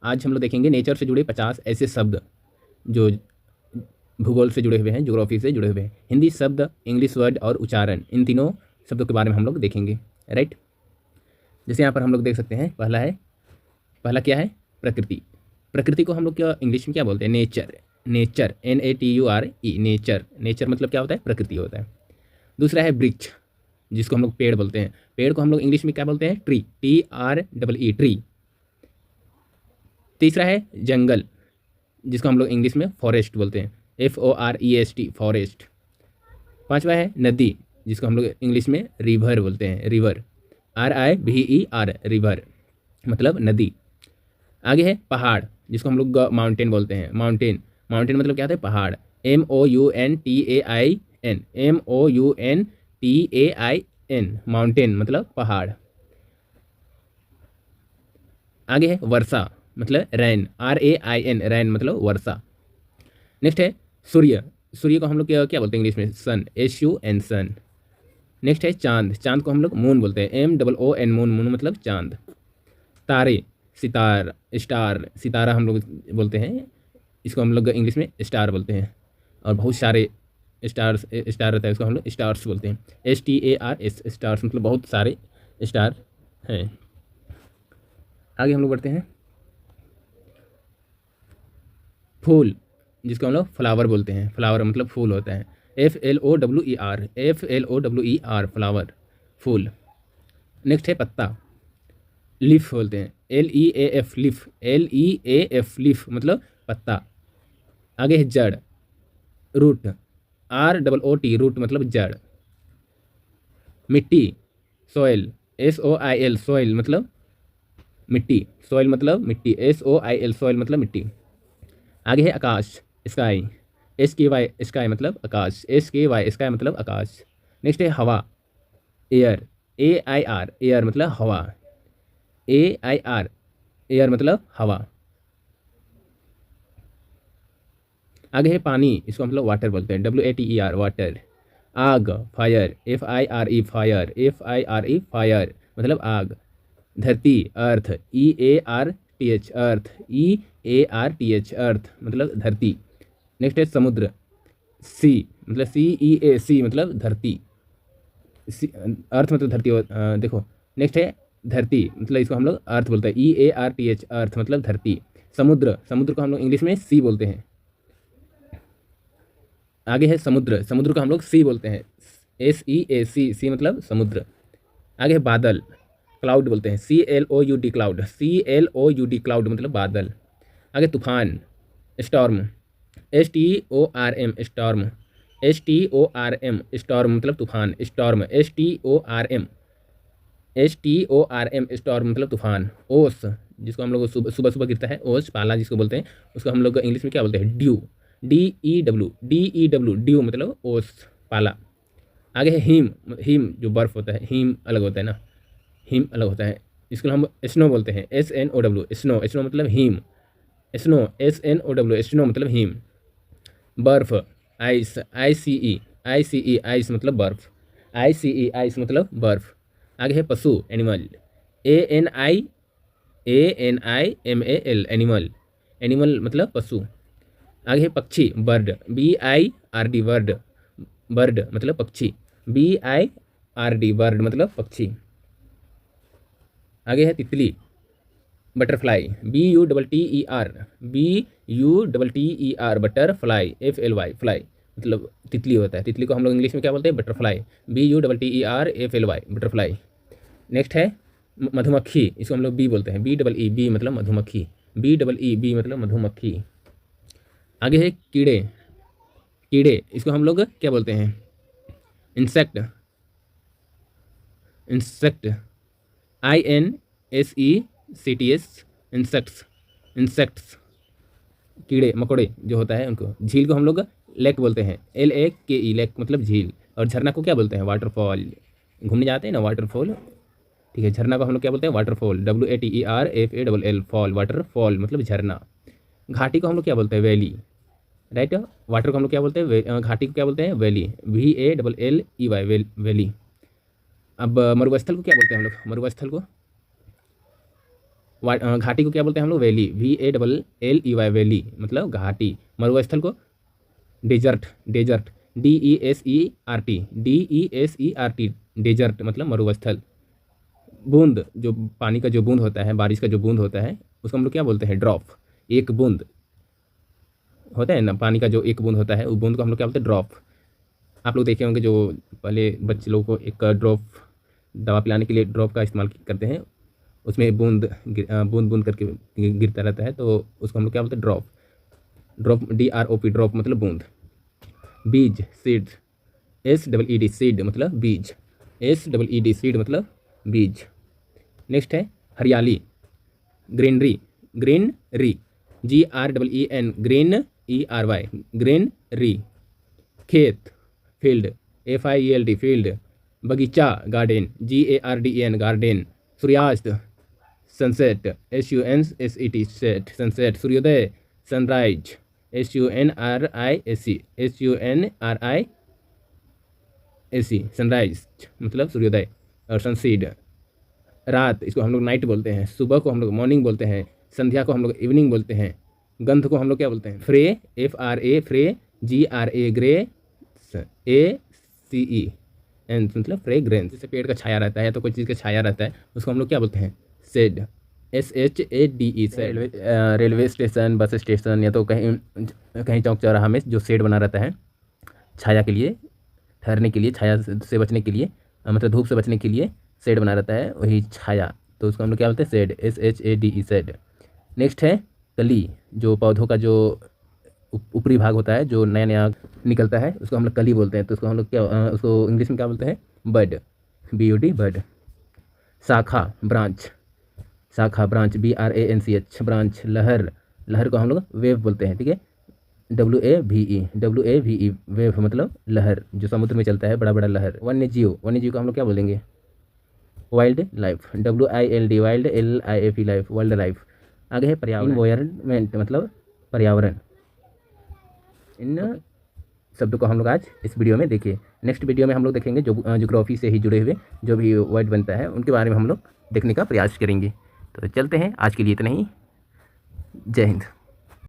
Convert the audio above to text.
आज हम लोग देखेंगे नेचर से जुड़े 50 ऐसे शब्द जो भूगोल से जुड़े हुए हैं, ज्योग्राफी से जुड़े हुए हैं। हिंदी शब्द, इंग्लिश वर्ड और उच्चारण, इन तीनों शब्दों के बारे में हम लोग देखेंगे। राइट, जैसे यहाँ पर हम लोग देख सकते हैं, पहला क्या है? प्रकृति। प्रकृति को हम लोग क्या इंग्लिश में क्या बोलते हैं? Nature. Nature, NATURE, nature. Nature मतलब क्या होता है? प्रकृति होता है। दूसरा है वृक्ष, जिसको हम लोग पेड़ बोलते हैं। पेड़ को हम लोग इंग्लिश में क्या बोलते हैं? Tree, TREE, tree. तीसरा है जंगल, जिसको हम लोग इंग्लिश में फॉरेस्ट बोलते हैं, FOREST, फॉरेस्ट। पांचवा है नदी, जिसको हम लोग इंग्लिश में रिवर बोलते हैं, रिवर, RIVER, रिवर मतलब नदी। आगे है पहाड़, जिसको हम लोग माउंटेन बोलते हैं। माउंटेन, माउंटेन मतलब क्या होता है? पहाड़, MOUNTAIN, माउंटेन मतलब पहाड़। आगे है वर्षा, मतलब रैन, RAIN, रैन मतलब वर्षा। नेक्स्ट है सूर्य। सूर्य को हम लोग क्या बोलते हैं इंग्लिश में? सन, SUN, सन। नेक्स्ट है चांद। चांद को हम लोग मून बोलते हैं, MOON, मून, मून मतलब चांद। तारे, सितार, स्टार, सितारा हम लोग बोलते हैं, इसको हम लोग इंग्लिश में स्टार बोलते हैं। और बहुत सारे स्टार रहता है, इसको हम लोग स्टार्स बोलते हैं, STARS, स्टार्स मतलब बहुत सारे स्टार हैं। आगे हम लोग बढ़ते हैं। फूल, जिसको हम लोग फ्लावर बोलते हैं। फ्लावर मतलब फूल होता है, FLOWER, फ्लावर, फूल। नेक्स्ट है पत्ता, लीफ बोलते हैं, LEAF, लीफ, LEAF, लीफ मतलब पत्ता। आगे है जड़, रूट, ROOT, रूट मतलब जड़। मिट्टी, सॉइल, SOIL, सॉइल मतलब मिट्टी, सॉइल मतलब मिट्टी, SOIL, सॉइल मतलब मिट्टी। आगे है आकाश, स्काई, SKY, स्काई मतलब आकाश, SKY, स्काई मतलब आकाश। नेक्स्ट है हवा, एयर, AIR, एयर मतलब हवा, AIR, एयर मतलब हवा। आगे है पानी, इसको हम लोग वाटर बोलते हैं, WATER, वाटर। आग, fire, FIRE, fire, FIRE, fire मतलब आग। धरती, अर्थ, EARTH, अर्थ, EARTH, अर्थ मतलब धरती। नेक्स्ट है समुद्र, सी मतलब CEA, मतलब धरती, अर्थ मतलब धरती देखो। नेक्स्ट है धरती, मतलब इसको हम लोग अर्थ बोलते हैं, EARTH, अर्थ मतलब धरती। समुद्र, समुद्र को हम लोग इंग्लिश में सी बोलते हैं। आगे है समुद्र, समुद्र को हम लोग सी बोलते हैं, SEAC, सी मतलब समुद्र। आगे है बादल, क्लाउड बोलते हैं, CLOUD, क्लाउड, CLOUD, क्लाउड मतलब बादल। आगे तूफान, storm, STORM, storm, STORM, storm मतलब तूफान, स्टॉर्म, STORM, स्टॉर्म मतलब तूफान। ओस, जिसको हम लोग सुबह सुबह गिरता है, ओस, पाला जिसको बोलते हैं, उसको हम लोग इंग्लिश में क्या बोलते हैं? ड्यू, DEW, ड्यू मतलब ओस, पाला। आगे है हिम, हिम जो बर्फ होता है, हिम अलग होता है ना, हिम अलग होता है, इसको हम स्नो बोलते हैं, SNOW, स्नो, स्नो मतलब हिम, स्नो, SNOW, स्नो मतलब हिम। बर्फ, आइस, ICE, आइस मतलब बर्फ, ICE, आइस मतलब बर्फ। आगे है पशु, एनिमल, ANIMAL, एनिमल, एनिमल मतलब पशु। आगे है पक्षी, बर्ड, BIRD, बर्ड, बर्ड मतलब पक्षी, BIRD, बर्ड मतलब पक्षी। आगे है तितली, butterfly, BUTTER, butterfly, FLY, fly मतलब तितली होता है। तितली को हम लोग इंग्लिश में क्या बोलते हैं? Butterfly, BUTTER, FLY, butterfly. Next है मधुमक्खी, इसको हम लोग बी बोलते हैं, BEE, मतलब मधुमक्खी, BEE, मतलब मधुमक्खी। आगे है कीड़े, कीड़े, इसको हम लोग क्या बोलते हैं? Insect, insect, INSECTS, insects, insects, कीड़े मकोड़े जो होता है उनको। झील को हम लोग लेक बोलते हैं, LAKE, लेक मतलब झील। और झरना को क्या बोलते हैं? वाटरफॉल। घूमने जाते हैं ना, वाटरफॉल, ठीक है। झरना को हम लोग क्या बोलते हैं? वाटरफॉल, WATERFALL, फॉल, वाटरफॉल मतलब झरना। घाटी को हम लोग क्या बोलते हैं? Valley, right. वाटर को हम लोग क्या बोलते हैं? घाटी को क्या बोलते हैं? Valley, VALLEY, valley. अब मरुस्थल को क्या बोलते हैं हम लोग? मरुस्थल को घाटी को क्या बोलते हैं हम लोग? वैली, VALLEY, वैली मतलब घाटी। मरुस्थल को डेजर्ट, डेजर्ट, DESERT, डेजर्ट मतलब मरुस्थल। बूंद, जो पानी का जो बूंद होता है, बारिश का जो बूंद होता है, उसको हम लोग क्या बोलते हैं? ड्रॉप। एक बूंद होता है ना, पानी का जो एक बूंद होता है, उस बूंद को हम लोग क्या बोलते हैं? ड्रॉप। आप लोग देखे होंगे जो पहले बच्चे लोगों को एक ड्रॉप दवा पिलाने के लिए ड्रॉप का इस्तेमाल करते हैं, उसमें बूंद बूंद बूंद करके गिरता रहता है, तो उसको हम लोग क्या बोलते हैं? ड्रॉप। ड्रॉप, DROP, ड्रॉप मतलब बूंद। बीज, सीड, SEED, सीड मतलब बीज। SEED, सीड मतलब बीज। नेक्स्ट है हरियाली, greenery, greenery, GREEN, green ERY, greenery. खेत, फील्ड, FIELD, फील्ड। बगीचा, गार्डन, GARDEN, गार्डन। सूर्यास्त, सनसेट, SUNSET, सेट, सनसेट। सूर्योदय, सनराइज, SUNRISE, सनराइज मतलब सूर्योदय। और सनसीड, रात, इसको हम लोग नाइट बोलते हैं। सुबह को हम लोग मॉर्निंग बोलते हैं। संध्या को हम लोग इवनिंग बोलते हैं। गंध को हम लोग क्या बोलते हैं? फ्रे, FRA, फ्रे, GRA, ग्रे, ACE, एन मतलब फ्रेग्रेंस। जैसे पेड़ का छाया रहता है या तो कोई चीज़ का छाया रहता है, उसको हम लोग क्या बोलते हैं? Shade, SHADE, shade. Railway station, bus station या तो कहीं कहीं चौक चौराहा में जो शेड बना रहता है छाया के लिए, ठहरने के लिए, छाया से बचने के लिए, मतलब धूप से बचने के लिए शेड बना रहता है, वही छाया, तो उसको हम लोग क्या बोलते हैं? Shade, SHADE, shade. नेक्स्ट है कली, जो पौधों का जो ऊपरी भाग होता है, जो नया नया निकलता है, उसको हम लोग कली बोलते हैं। तो उसको हम लोग क्या उसको इंग्लिश में क्या बोलते हैं? बड, BUD, बड। शाखा, ब्रांच, शाखा, ब्रांच, BRANCH, ब्रांच। लहर, लहर को हम लोग वेव बोलते हैं, ठीक है? WAVE, वेव मतलब लहर, जो समुद्र में चलता है, बड़ा बड़ा लहर। वन्य जीव, वन्य जीव को हम लोग क्या बोलेंगे? Wild life, WILD, wild, LIFE, life, wild life. आगे है पर्यावरण, इन्वायरमेंट मतलब पर्यावरण। इन शब्दों को हम लोग आज इस वीडियो में देखें। नेक्स्ट वीडियो में हम लोग देखेंगे जो ज्योग्राफी से ही जुड़े हुए जो भी वर्ड बनता है, उनके बारे में हम लोग देखने का प्रयास करेंगे। तो चलते हैं, आज के लिए इतना ही। जय हिंद।